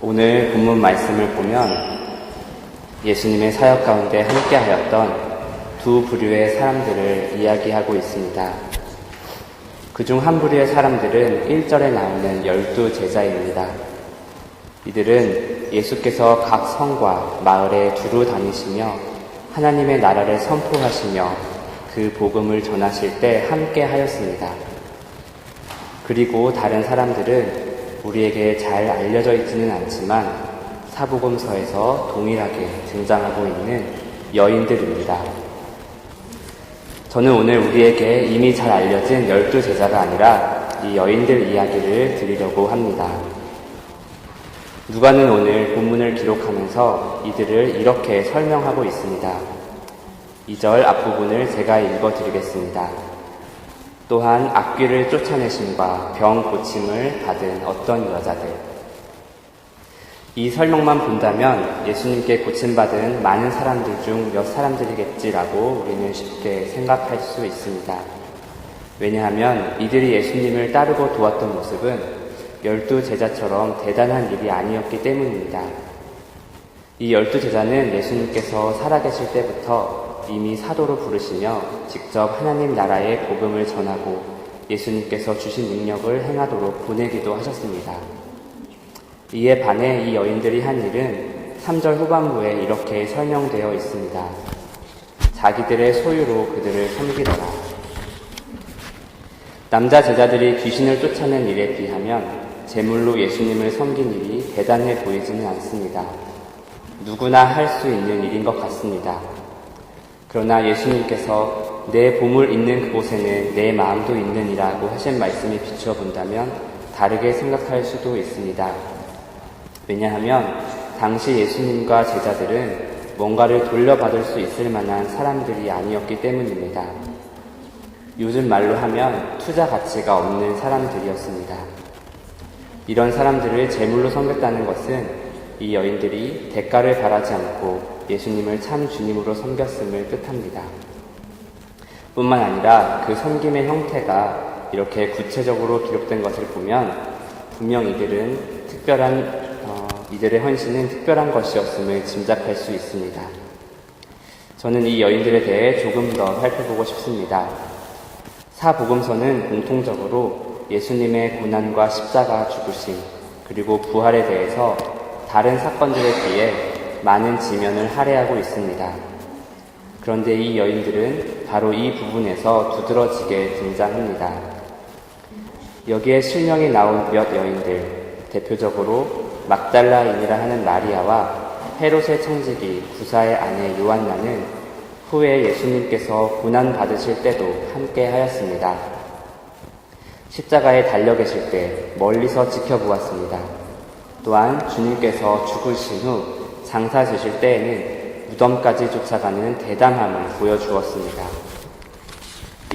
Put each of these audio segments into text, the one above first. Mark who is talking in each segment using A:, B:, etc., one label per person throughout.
A: 오늘 본문 말씀을 보면 예수님의 사역 가운데 함께하였던 두 부류의 사람들을 이야기하고 있습니다. 그중 한 부류의 사람들은 1절에 나오는 12 제자입니다. 이들은 예수께서 각 성과 마을에 두루 다니시며 하나님의 나라를 선포하시며 그 복음을 전하실 때 함께 하였습니다. 그리고 다른 사람들은 우리에게 잘 알려져 있지는 않지만 사복음서에서 동일하게 등장하고 있는 여인들입니다. 저는 오늘 우리에게 이미 잘 알려진 12 제자가 아니라 이 여인들 이야기를 드리려고 합니다. 누가는 오늘 본문을 기록하면서 이들을 이렇게 설명하고 있습니다. 2절 앞부분을 제가 읽어드리겠습니다. 또한 악귀를 쫓아내심과 병 고침을 받은 어떤 여자들. 이 설명만 본다면 예수님께 고침받은 많은 사람들 중 몇 사람들이겠지라고 우리는 쉽게 생각할 수 있습니다. 왜냐하면 이들이 예수님을 따르고 도왔던 모습은 12 제자처럼 대단한 일이 아니었기 때문입니다. 이 12 제자는 예수님께서 살아계실 때부터 이미 사도로 부르시며 직접 하나님 나라의 복음을 전하고 예수님께서 주신 능력을 행하도록 보내기도 하셨습니다. 이에 반해 이 여인들이 한 일은 3절 후반부에 이렇게 설명되어 있습니다. 자기들의 소유로 그들을 섬기더라. 남자 제자들이 귀신을 쫓아낸 일에 비하면 제물로 예수님을 섬긴 일이 대단해 보이지는 않습니다. 누구나 할 수 있는 일인 것 같습니다. 그러나 예수님께서 내 보물 있는 그곳에는 내 마음도 있느니라고 하신 말씀에 비추어 본다면 다르게 생각할 수도 있습니다. 왜냐하면 당시 예수님과 제자들은 뭔가를 돌려받을 수 있을 만한 사람들이 아니었기 때문입니다. 요즘 말로 하면 투자 가치가 없는 사람들이었습니다. 이런 사람들을 제물로 섬겼다는 것은 이 여인들이 대가를 바라지 않고 예수님을 참 주님으로 섬겼음을 뜻합니다. 뿐만 아니라 그 섬김의 형태가 이렇게 구체적으로 기록된 것을 보면 분명 이들의 헌신은 특별한 것이었음을 짐작할 수 있습니다. 저는 이 여인들에 대해 조금 더 살펴보고 싶습니다. 사복음서는 공통적으로 예수님의 고난과 십자가 죽으심 그리고 부활에 대해서 다른 사건들에 비해 많은 지면을 할애하고 있습니다. 그런데 이 여인들은 바로 이 부분에서 두드러지게 등장합니다. 여기에 실명이 나온 몇 여인들, 대표적으로 막달라인이라 하는 마리아와 헤롯의 청지기 구사의 아내 요한나는 후에 예수님께서 고난 받으실 때도 함께 하였습니다. 십자가에 달려 계실 때 멀리서 지켜보았습니다. 또한 주님께서 죽으신 후 장사 지실 때에는 무덤까지 쫓아가는 대담함을 보여주었습니다.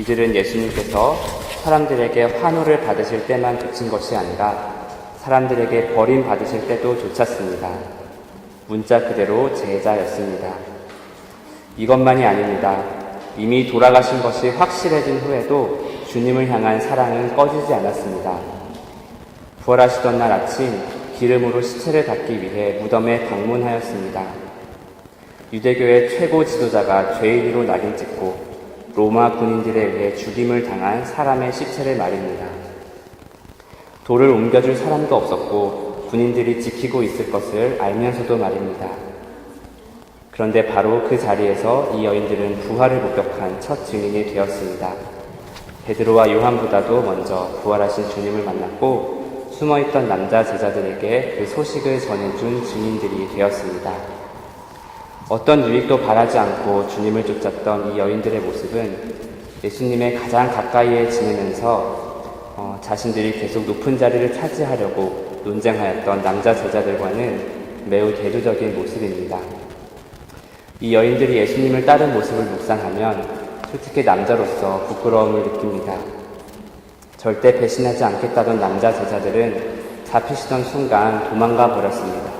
A: 이들은 예수님께서 사람들에게 환호를 받으실 때만 그친 것이 아니라 사람들에게 버림받으실 때도 쫓았습니다. 문자 그대로 제자였습니다. 이것만이 아닙니다. 이미 돌아가신 것이 확실해진 후에도 주님을 향한 사랑은 꺼지지 않았습니다. 부활하시던 날 아침 기름으로 시체를 닦기 위해 무덤에 방문하였습니다. 유대교의 최고 지도자가 죄인으로 낙인 찍고 로마 군인들에 의해 죽임을 당한 사람의 시체를 말입니다. 돌을 옮겨줄 사람도 없었고 군인들이 지키고 있을 것을 알면서도 말입니다. 그런데 바로 그 자리에서 이 여인들은 부활을 목격한 첫 증인이 되었습니다. 베드로와 요한보다도 먼저 부활하신 주님을 만났고 숨어있던 남자 제자들에게 그 소식을 전해준 증인들이 되었습니다. 어떤 유익도 바라지 않고 주님을 쫓았던 이 여인들의 모습은 예수님의 가장 가까이에 지내면서 자신들이 계속 높은 자리를 차지하려고 논쟁하였던 남자 제자들과는 매우 대조적인 모습입니다. 이 여인들이 예수님을 따른 모습을 묵상하면 솔직히 남자로서 부끄러움을 느낍니다. 절대 배신하지 않겠다던 남자 제자들은 잡히시던 순간 도망가 버렸습니다.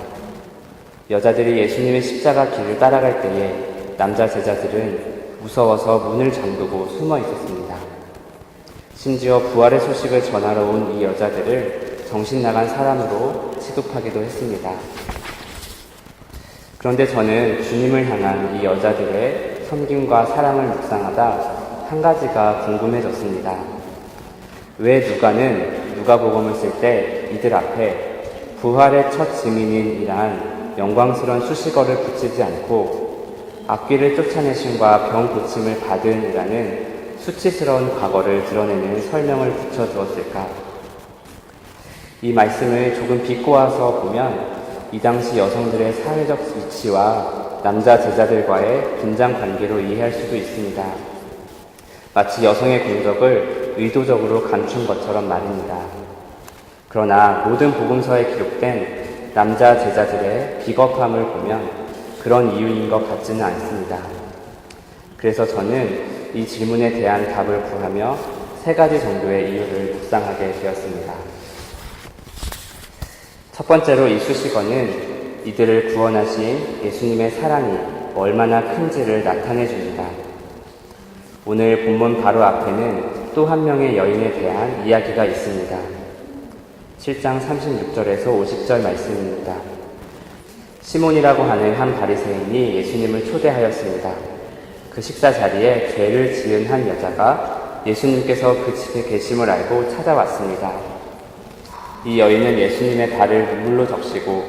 A: 여자들이 예수님의 십자가 길을 따라갈 때에 남자 제자들은 무서워서 문을 잠그고 숨어 있었습니다. 심지어 부활의 소식을 전하러 온 이 여자들을 정신 나간 사람으로 취급하기도 했습니다. 그런데 저는 주님을 향한 이 여자들의 섬김과 사랑을 묵상하다 한 가지가 궁금해졌습니다. 왜 누가는 누가복음을 쓸 때 이들 앞에 부활의 첫 증인이란 영광스러운 수식어를 붙이지 않고 악귀를 쫓아내심과 병 고침을 받은이라는 수치스러운 과거를 드러내는 설명을 붙여주었을까? 이 말씀을 조금 비꼬아서 보면 이 당시 여성들의 사회적 위치와 남자 제자들과의 긴장 관계로 이해할 수도 있습니다. 마치 여성의 공적을 의도적으로 감춘 것처럼 말입니다. 그러나 모든 복음서에 기록된 남자 제자들의 비겁함을 보면 그런 이유인 것 같지는 않습니다. 그래서 저는 이 질문에 대한 답을 구하며 3가지 정도의 이유를 묵상하게 되었습니다. 첫 번째로 이 수식어는 이들을 구원하신 예수님의 사랑이 얼마나 큰지를 나타내 줍니다. 오늘 본문 바로 앞에는 또 한 명의 여인에 대한 이야기가 있습니다. 7장 36절에서 50절 말씀입니다. 시몬이라고 하는 한 바리새인이 예수님을 초대하였습니다. 그 식사 자리에 죄를 지은 한 여자가 예수님께서 그 집에 계심을 알고 찾아왔습니다. 이 여인은 예수님의 발을 눈물로 적시고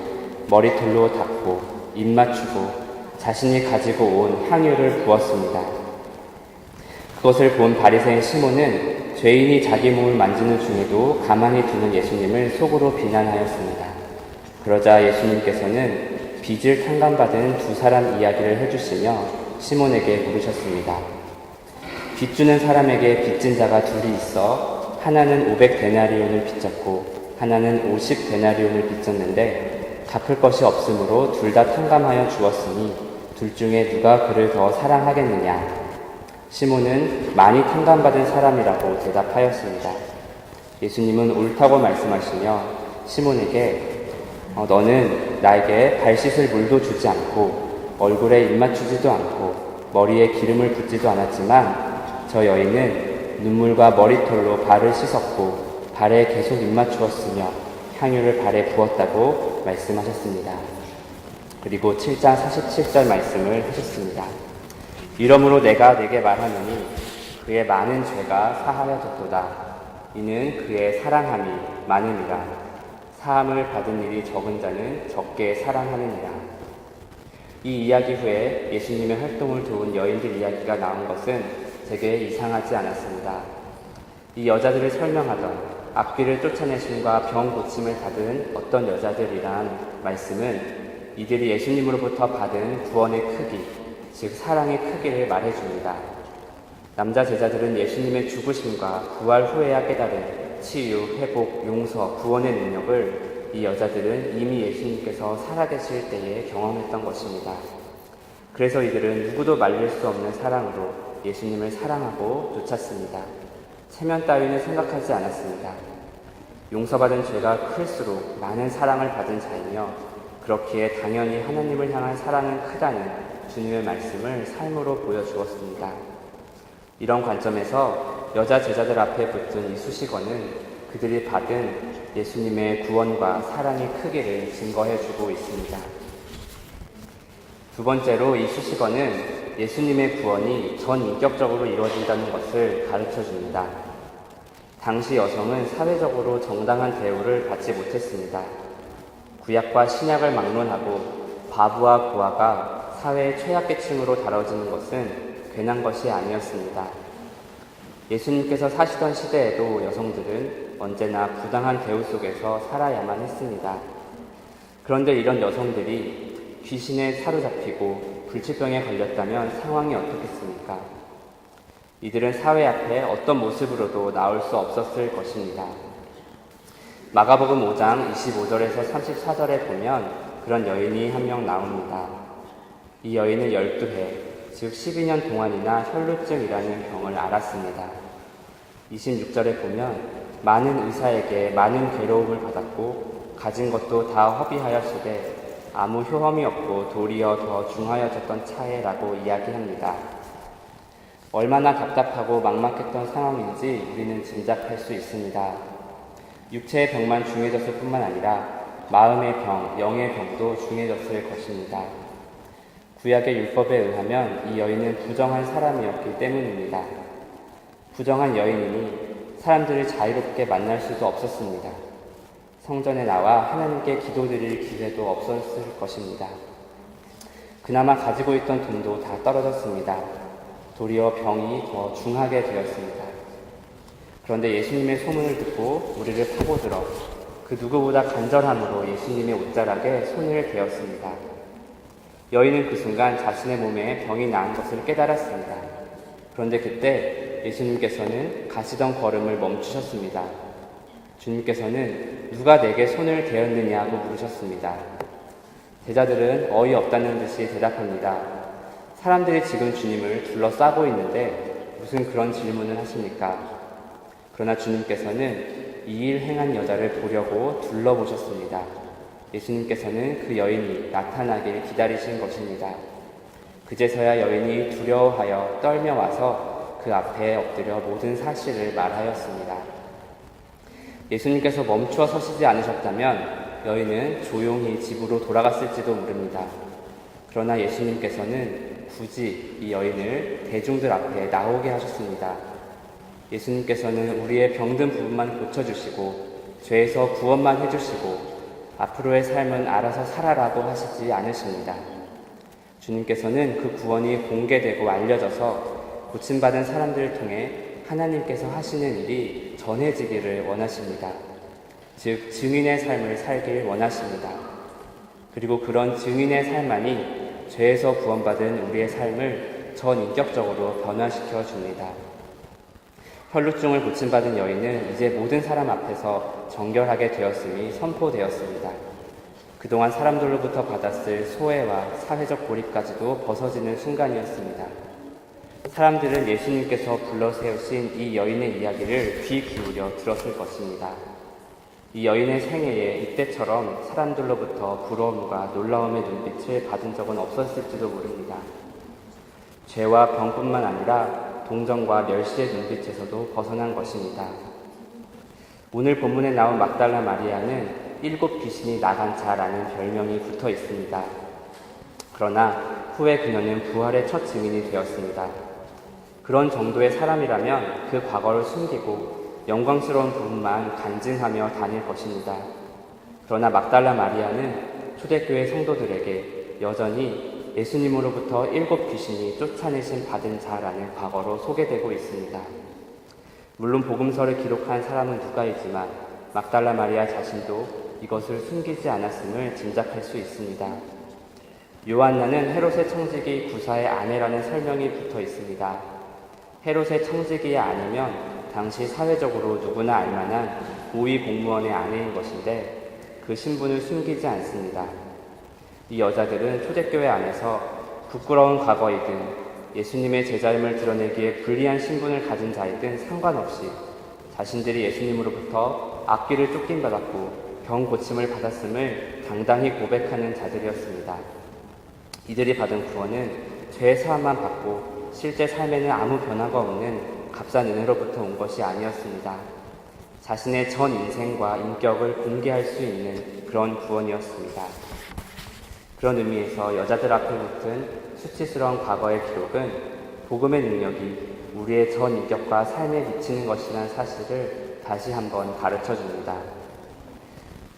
A: 머리털로 닦고 입 맞추고 자신이 가지고 온 향유를 부었습니다. 그것을 본 바리새인 시몬은 죄인이 자기 몸을 만지는 중에도 가만히 두는 예수님을 속으로 비난하였습니다. 그러자 예수님께서는 빚을 탕감받은 2사람 이야기를 해주시며 시몬에게 물으셨습니다. 빚 주는 사람에게 빚진 자가 둘이 있어 하나는 500데나리온을 빚졌고 하나는 50데나리온을 빚졌는데 갚을 것이 없으므로 둘 다 탕감하여 주었으니 둘 중에 누가 그를 더 사랑하겠느냐? 시몬은 많이 탕감받은 사람이라고 대답하였습니다. 예수님은 옳다고 말씀하시며 시몬에게 너는 나에게 발 씻을 물도 주지 않고 얼굴에 입 맞추지도 않고 머리에 기름을 붓지도 않았지만 저 여인은 눈물과 머리털로 발을 씻었고 발에 계속 입 맞추었으며 향유를 발에 부었다고 말씀하셨습니다. 그리고 7장 47절 말씀을 하셨습니다. 이러므로 내가 네게 말하노니 그의 많은 죄가 사하여졌도다. 이는 그의 사랑함이 많음이라. 사함을 받은 일이 적은 자는 적게 사랑하느니라. 이 이야기 후에 예수님의 활동을 도운 여인들 이야기가 나온 것은 되게 이상하지 않았습니다. 이 여자들을 설명하던 악귀를 쫓아내심과 병 고침을 받은 어떤 여자들이란 말씀은 이들이 예수님으로부터 받은 구원의 크기, 즉 사랑의 크기를 말해줍니다. 남자 제자들은 예수님의 죽으심과 부활 후에야 깨달은 치유, 회복, 용서, 구원의 능력을 이 여자들은 이미 예수님께서 살아계실 때에 경험했던 것입니다. 그래서 이들은 누구도 말릴 수 없는 사랑으로 예수님을 사랑하고 쫓았습니다. 체면 따위는 생각하지 않았습니다. 용서받은 죄가 클수록 많은 사랑을 받은 자이며 그렇기에 당연히 하나님을 향한 사랑은 크다는 주님의 말씀을 삶으로 보여주었습니다. 이런 관점에서 여자 제자들 앞에 붙은 이 수식어는 그들이 받은 예수님의 구원과 사랑의 크기를 증거해주고 있습니다. 두 번째로 이 수식어는 예수님의 구원이 전인격적으로 이루어진다는 것을 가르쳐줍니다. 당시 여성은 사회적으로 정당한 대우를 받지 못했습니다. 구약과 신약을 막론하고 과부와 고아가 사회의 최약계층으로 다뤄지는 것은 괜한 것이 아니었습니다. 예수님께서 사시던 시대에도 여성들은 언제나 부당한 대우 속에서 살아야만 했습니다. 그런데 이런 여성들이 귀신에 사로잡히고 불치병에 걸렸다면 상황이 어떻겠습니까? 이들은 사회 앞에 어떤 모습으로도 나올 수 없었을 것입니다. 마가복음 5장 25절에서 34절에 보면 그런 여인이 한 명 나옵니다. 이 여인은 12해, 즉 12년 동안이나 혈루증이라는 병을 앓았습니다. 26절에 보면 많은 의사에게 많은 괴로움을 받았고 가진 것도 다 허비하였으되 아무 효험이 없고 도리어 더 중하여졌던 차에라고 이야기합니다. 얼마나 답답하고 막막했던 상황인지 우리는 짐작할 수 있습니다. 육체의 병만 중해졌을 뿐만 아니라 마음의 병, 영의 병도 중해졌을 것입니다. 구약의 율법에 의하면 이 여인은 부정한 사람이었기 때문입니다. 부정한 여인이니 사람들을 자유롭게 만날 수도 없었습니다. 성전에 나와 하나님께 기도드릴 기회도 없었을 것입니다. 그나마 가지고 있던 돈도 다 떨어졌습니다. 도리어 병이 더 중하게 되었습니다. 그런데 예수님의 소문을 듣고 우리를 파고들어 그 누구보다 간절함으로 예수님의 옷자락에 손을 대었습니다. 여인은 그 순간 자신의 몸에 병이 나은 것을 깨달았습니다. 그런데 그때 예수님께서는 가시던 걸음을 멈추셨습니다. 주님께서는 누가 내게 손을 대었느냐고 물으셨습니다. 제자들은 어이없다는 듯이 대답합니다. 사람들이 지금 주님을 둘러싸고 있는데 무슨 그런 질문을 하십니까? 그러나 주님께서는 이 일 행한 여자를 보려고 둘러보셨습니다. 예수님께서는 그 여인이 나타나길 기다리신 것입니다. 그제서야 여인이 두려워하여 떨며 와서 그 앞에 엎드려 모든 사실을 말하였습니다. 예수님께서 멈추어 서시지 않으셨다면 여인은 조용히 집으로 돌아갔을지도 모릅니다. 그러나 예수님께서는 굳이 이 여인을 대중들 앞에 나오게 하셨습니다. 예수님께서는 우리의 병든 부분만 고쳐주시고 죄에서 구원만 해주시고 앞으로의 삶은 알아서 살아라고 하시지 않으십니다. 주님께서는 그 구원이 공개되고 알려져서 고침받은 사람들을 통해 하나님께서 하시는 일이 전해지기를 원하십니다. 즉 증인의 삶을 살길 원하십니다. 그리고 그런 증인의 삶만이 죄에서 구원받은 우리의 삶을 전인격적으로 변화시켜 줍니다. 혈루증을 고침받은 여인은 이제 모든 사람 앞에서 정결하게 되었음이 선포되었습니다. 그동안 사람들로부터 받았을 소외와 사회적 고립까지도 벗어지는 순간이었습니다. 사람들은 예수님께서 불러 세우신 이 여인의 이야기를 귀 기울여 들었을 것입니다. 이 여인의 생애에 이때처럼 사람들로부터 부러움과 놀라움의 눈빛을 받은 적은 없었을지도 모릅니다. 죄와 병뿐만 아니라 동정과 멸시의 눈빛에서도 벗어난 것입니다. 오늘 본문에 나온 막달라 마리아는 7 귀신이 나간 자라는 별명이 붙어 있습니다. 그러나 후에 그녀는 부활의 첫 증인이 되었습니다. 그런 정도의 사람이라면 그 과거를 숨기고 영광스러운 부분만 간증하며 다닐 것입니다. 그러나 막달라 마리아는 초대교회 성도들에게 여전히 예수님으로부터 7 귀신이 쫓아내심 받은 자라는 과거로 소개되고 있습니다. 물론 복음서를 기록한 사람은 누가이지만 막달라 마리아 자신도 이것을 숨기지 않았음을 짐작할 수 있습니다. 요한나는 헤롯의 청지기 구사의 아내라는 설명이 붙어 있습니다. 헤롯의 청지기의 아내면 당시 사회적으로 누구나 알만한 고위 공무원의 아내인 것인데 그 신분을 숨기지 않습니다. 이 여자들은 초대교회 안에서 부끄러운 과거이든 예수님의 제자임을 드러내기에 불리한 신분을 가진 자이든 상관없이 자신들이 예수님으로부터 악귀를 쫓김받았고 병 고침을 받았음을 당당히 고백하는 자들이었습니다. 이들이 받은 구원은 죄 사함만 받고 실제 삶에는 아무 변화가 없는 값싼 은혜로부터 온 것이 아니었습니다. 자신의 전 인생과 인격을 공개할 수 있는 그런 구원이었습니다. 그런 의미에서 여자들 앞에 붙은 수치스러운 과거의 기록은 복음의 능력이 우리의 전 인격과 삶에 미치는 것이라는 사실을 다시 한번 가르쳐 줍니다.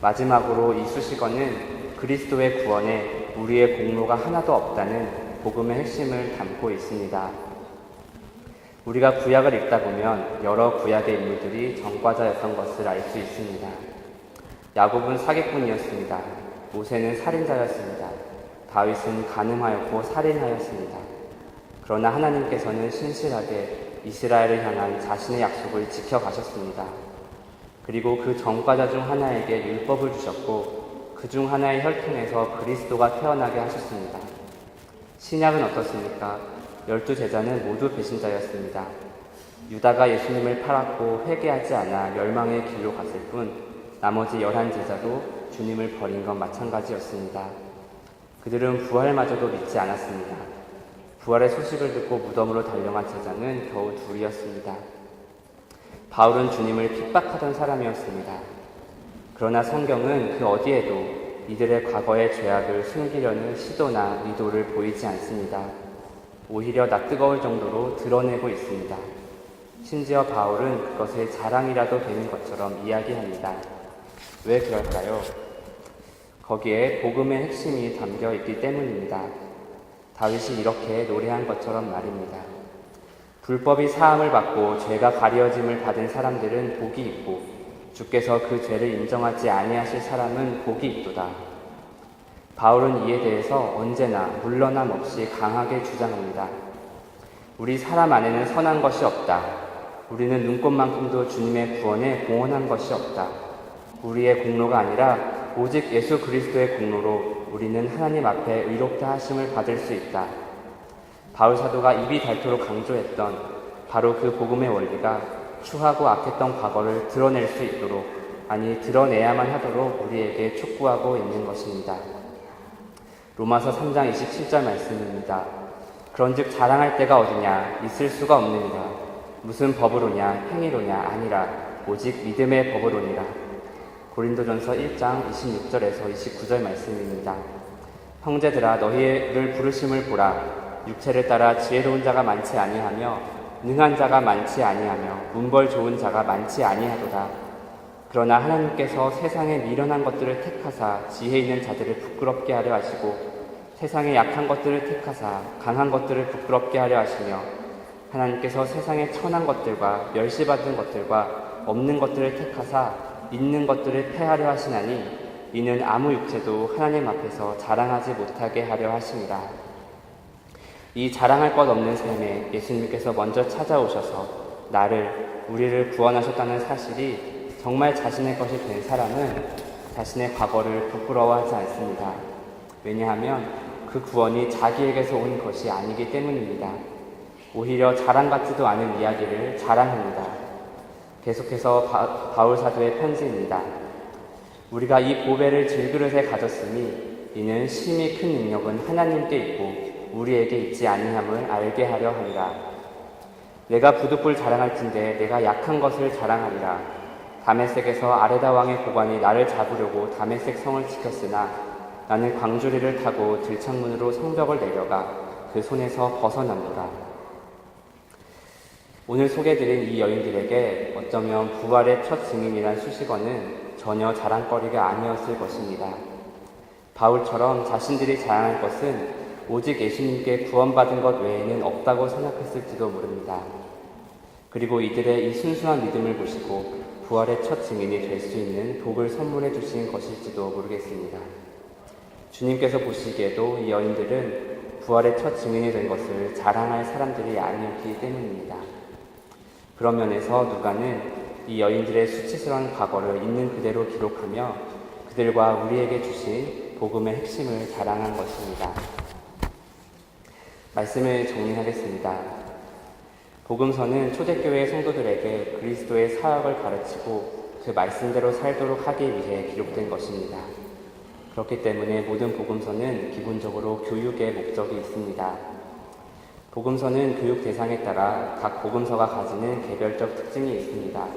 A: 마지막으로 이 수식어는 그리스도의 구원에 우리의 공로가 하나도 없다는 복음의 핵심을 담고 있습니다. 우리가 구약을 읽다 보면 여러 구약의 인물들이 전과자였던 것을 알 수 있습니다. 야곱은 사기꾼이었습니다. 모세는 살인자였습니다. 다윗은 간음하였고 살인하였습니다. 그러나 하나님께서는 신실하게 이스라엘을 향한 자신의 약속을 지켜가셨습니다. 그리고 그 전과자 중 하나에게 율법을 주셨고 그 중 하나의 혈통에서 그리스도가 태어나게 하셨습니다. 신약은 어떻습니까? 12제자는 모두 배신자였습니다. 유다가 예수님을 팔았고 회개하지 않아 멸망의 길로 갔을 뿐 나머지 11제자도 주님을 버린 건 마찬가지였습니다. 그들은 부활마저도 믿지 않았습니다. 부활의 소식을 듣고 무덤으로 달려간 제자는 겨우 2이었습니다. 바울은 주님을 핍박하던 사람이었습니다. 그러나 성경은 그 어디에도 이들의 과거의 죄악을 숨기려는 시도나 의도를 보이지 않습니다. 오히려 낯뜨거울 정도로 드러내고 있습니다. 심지어 바울은 그것을 자랑이라도 되는 것처럼 이야기합니다. 왜 그럴까요? 거기에 복음의 핵심이 담겨 있기 때문입니다. 다윗이 이렇게 노래한 것처럼 말입니다. 불법이 사함을 받고 죄가 가려짐을 받은 사람들은 복이 있고 주께서 그 죄를 인정하지 아니하실 사람은 복이 있도다. 바울은 이에 대해서 언제나 물러남 없이 강하게 주장합니다. 우리 사람 안에는 선한 것이 없다. 우리는 눈꽃만큼도 주님의 구원에 공헌한 것이 없다. 우리의 공로가 아니라 오직 예수 그리스도의 공로로 우리는 하나님 앞에 의롭다 하심을 받을 수 있다. 바울 사도가 입이 닳도록 강조했던 바로 그 복음의 원리가 추하고 악했던 과거를 드러낼 수 있도록, 아니 드러내야만 하도록 우리에게 촉구하고 있는 것입니다. 로마서 3장 27절 말씀입니다. 그런즉 자랑할 데가 어디냐? 있을 수가 없느니라. 무슨 법으로냐? 행위로냐? 아니라 오직 믿음의 법으로니라. 고린도전서 1장 26절에서 29절 말씀입니다. 형제들아, 너희를 부르심을 보라. 육체를 따라 지혜로운 자가 많지 아니하며 능한 자가 많지 아니하며 문벌 좋은 자가 많지 아니하도다. 그러나 하나님께서 세상에 미련한 것들을 택하사 지혜 있는 자들을 부끄럽게 하려 하시고 세상에 약한 것들을 택하사 강한 것들을 부끄럽게 하려 하시며 하나님께서 세상에 천한 것들과 멸시받은 것들과 없는 것들을 택하사 있는 것들을 패하려 하시나니 이는 아무 육체도 하나님 앞에서 자랑하지 못하게 하려 하심이라. 이 자랑할 것 없는 삶에 예수님께서 먼저 찾아오셔서 우리를 구원하셨다는 사실이 정말 자신의 것이 된 사람은 자신의 과거를 부끄러워하지 않습니다. 왜냐하면 그 구원이 자기에게서 온 것이 아니기 때문입니다. 오히려 자랑 같지도 않은 이야기를 자랑합니다. 계속해서 바울 사도의 편지입니다. 우리가 이 보배를 질그릇에 가졌으니 이는 심히 큰 능력은 하나님께 있고 우리에게 있지 아니함을 알게 하려 함이라. 내가 부득불 자랑할진대 내가 약한 것을 자랑하리라. 다메섹에서 아레다 왕의 고관이 나를 잡으려고 다메섹 성을 지켰으나 나는 광주리를 타고 들창문으로 성벽을 내려가 그 손에서 벗어났노라. 오늘 소개해드린 이 여인들에게 어쩌면 부활의 첫 증인이란 수식어는 전혀 자랑거리가 아니었을 것입니다. 바울처럼 자신들이 자랑할 것은 오직 예수님께 구원받은 것 외에는 없다고 생각했을지도 모릅니다. 그리고 이들의 이 순수한 믿음을 보시고 부활의 첫 증인이 될 수 있는 복을 선물해 주신 것일지도 모르겠습니다. 주님께서 보시기에도 이 여인들은 부활의 첫 증인이 된 것을 자랑할 사람들이 아니었기 때문입니다. 그런 면에서 누가는 이 여인들의 수치스러운 과거를 있는 그대로 기록하며 그들과 우리에게 주신 복음의 핵심을 자랑한 것입니다. 말씀을 정리하겠습니다. 복음서는 초대교회 성도들에게 그리스도의 사역을 가르치고 그 말씀대로 살도록 하기 위해 기록된 것입니다. 그렇기 때문에 모든 복음서는 기본적으로 교육의 목적이 있습니다. 복음서는 교육 대상에 따라 각 복음서가 가지는 개별적 특징이 있습니다.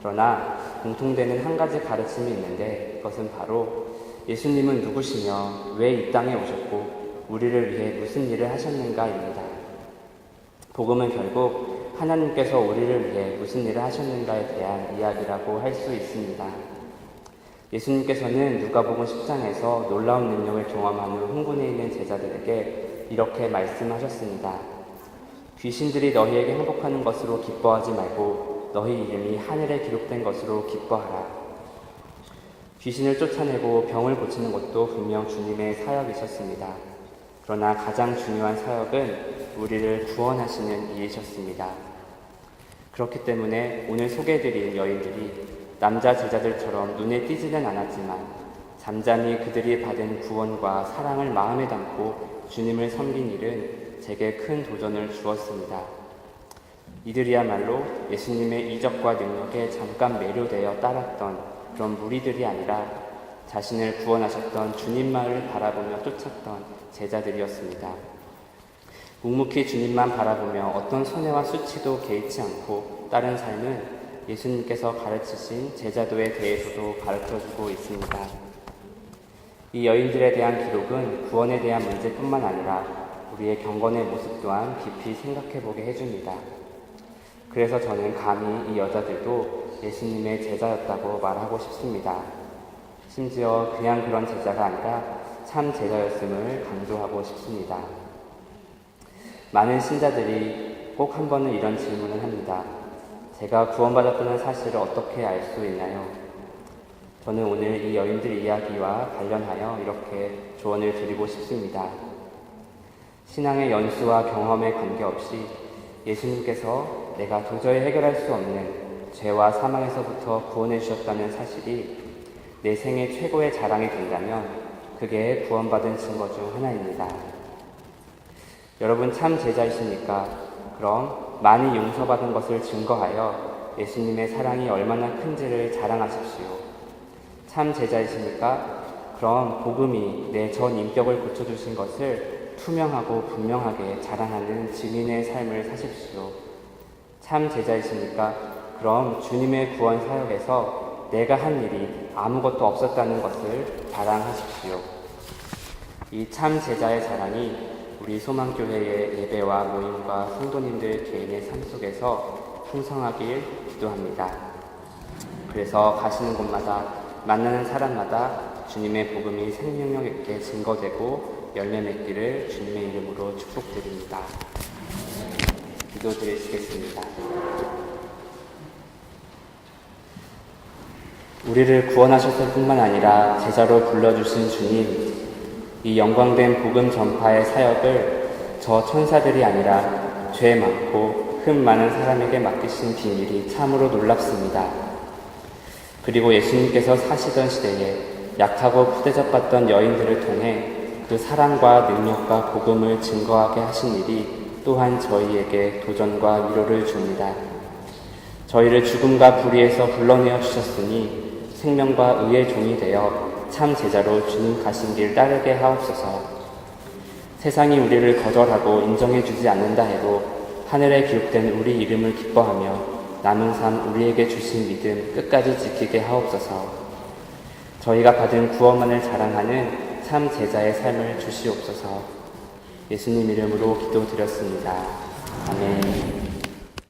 A: 그러나 공통되는 한 가지 가르침이 있는데 그것은 바로 예수님은 누구시며 왜 이 땅에 오셨고 우리를 위해 무슨 일을 하셨는가입니다. 복음은 결국 하나님께서 우리를 위해 무슨 일을 하셨는가에 대한 이야기라고 할 수 있습니다. 예수님께서는 누가복음 10장에서 놀라운 능력을 경험한 후 흥분해 있는 제자들에게 이렇게 말씀하셨습니다. 귀신들이 너희에게 항복하는 것으로 기뻐하지 말고 너희 이름이 하늘에 기록된 것으로 기뻐하라. 귀신을 쫓아내고 병을 고치는 것도 분명 주님의 사역이셨습니다. 그러나 가장 중요한 사역은 우리를 구원하시는 일이셨습니다. 그렇기 때문에 오늘 소개해드린 여인들이 남자 제자들처럼 눈에 띄지는 않았지만 잠잠히 그들이 받은 구원과 사랑을 마음에 담고 주님을 섬긴 일은 제게 큰 도전을 주었습니다. 이들이야말로 예수님의 이적과 능력에 잠깐 매료되어 따랐던 그런 무리들이 아니라 자신을 구원하셨던 주님만을 바라보며 쫓았던 제자들이었습니다. 묵묵히 주님만 바라보며 어떤 손해와 수치도 개의치 않고 따른 삶은 예수님께서 가르치신 제자도에 대해서도 가르쳐주고 있습니다. 이 여인들에 대한 기록은 구원에 대한 문제뿐만 아니라 우리의 경건의 모습 또한 깊이 생각해보게 해줍니다. 그래서 저는 감히 이 여자들도 예수님의 제자였다고 말하고 싶습니다. 심지어 그냥 그런 제자가 아니라 참 제자였음을 강조하고 싶습니다. 많은 신자들이 꼭 한 번은 이런 질문을 합니다. 제가 구원받았다는 사실을 어떻게 알 수 있나요? 저는 오늘 이 여인들 이야기와 관련하여 이렇게 조언을 드리고 싶습니다. 신앙의 연수와 경험에 관계없이 예수님께서 내가 도저히 해결할 수 없는 죄와 사망에서부터 구원해 주셨다는 사실이 내 생애 최고의 자랑이 된다면 그게 구원받은 증거 중 하나입니다. 여러분 참 제자이십니까? 그럼 많이 용서받은 것을 증거하여 예수님의 사랑이 얼마나 큰지를 자랑하십시오. 참 제자이십니까? 그럼 복음이 내 전 인격을 고쳐주신 것을 투명하고 분명하게 자랑하는 증인의 삶을 사십시오. 참 제자이십니까? 그럼 주님의 구원 사역에서 내가 한 일이 아무것도 없었다는 것을 자랑하십시오. 이 참 제자의 자랑이 우리 소망교회의 예배와 모임과 성도님들 개인의 삶 속에서 풍성하길 기도합니다. 그래서 가시는 곳마다 만나는 사람마다 주님의 복음이 생명력 있게 증거되고 열매 맺기를 주님의 이름으로 축복드립니다. 기도드리시겠습니다. 우리를 구원하셨을 뿐만 아니라 제자로 불러주신 주님, 이 영광된 복음 전파의 사역을 저 천사들이 아니라 죄 많고 흠 많은 사람에게 맡기신 비밀이 참으로 놀랍습니다. 그리고 예수님께서 사시던 시대에 약하고 푸대접받던 여인들을 통해 그 사랑과 능력과 복음을 증거하게 하신 일이 또한 저희에게 도전과 위로를 줍니다. 저희를 죽음과 불의에서 불러내어 주셨으니 생명과 의의 종이 되어 참 제자로 주님 가신 길 따르게 하옵소서. 세상이 우리를 거절하고 인정해주지 않는다 해도 하늘에 기록된 우리 이름을 기뻐하며 남은 삶 우리에게 주신 믿음 끝까지 지키게 하옵소서. 저희가 받은 구원만을 자랑하는 참 제자의 삶을 주시옵소서. 예수님 이름으로 기도드렸습니다. 아멘.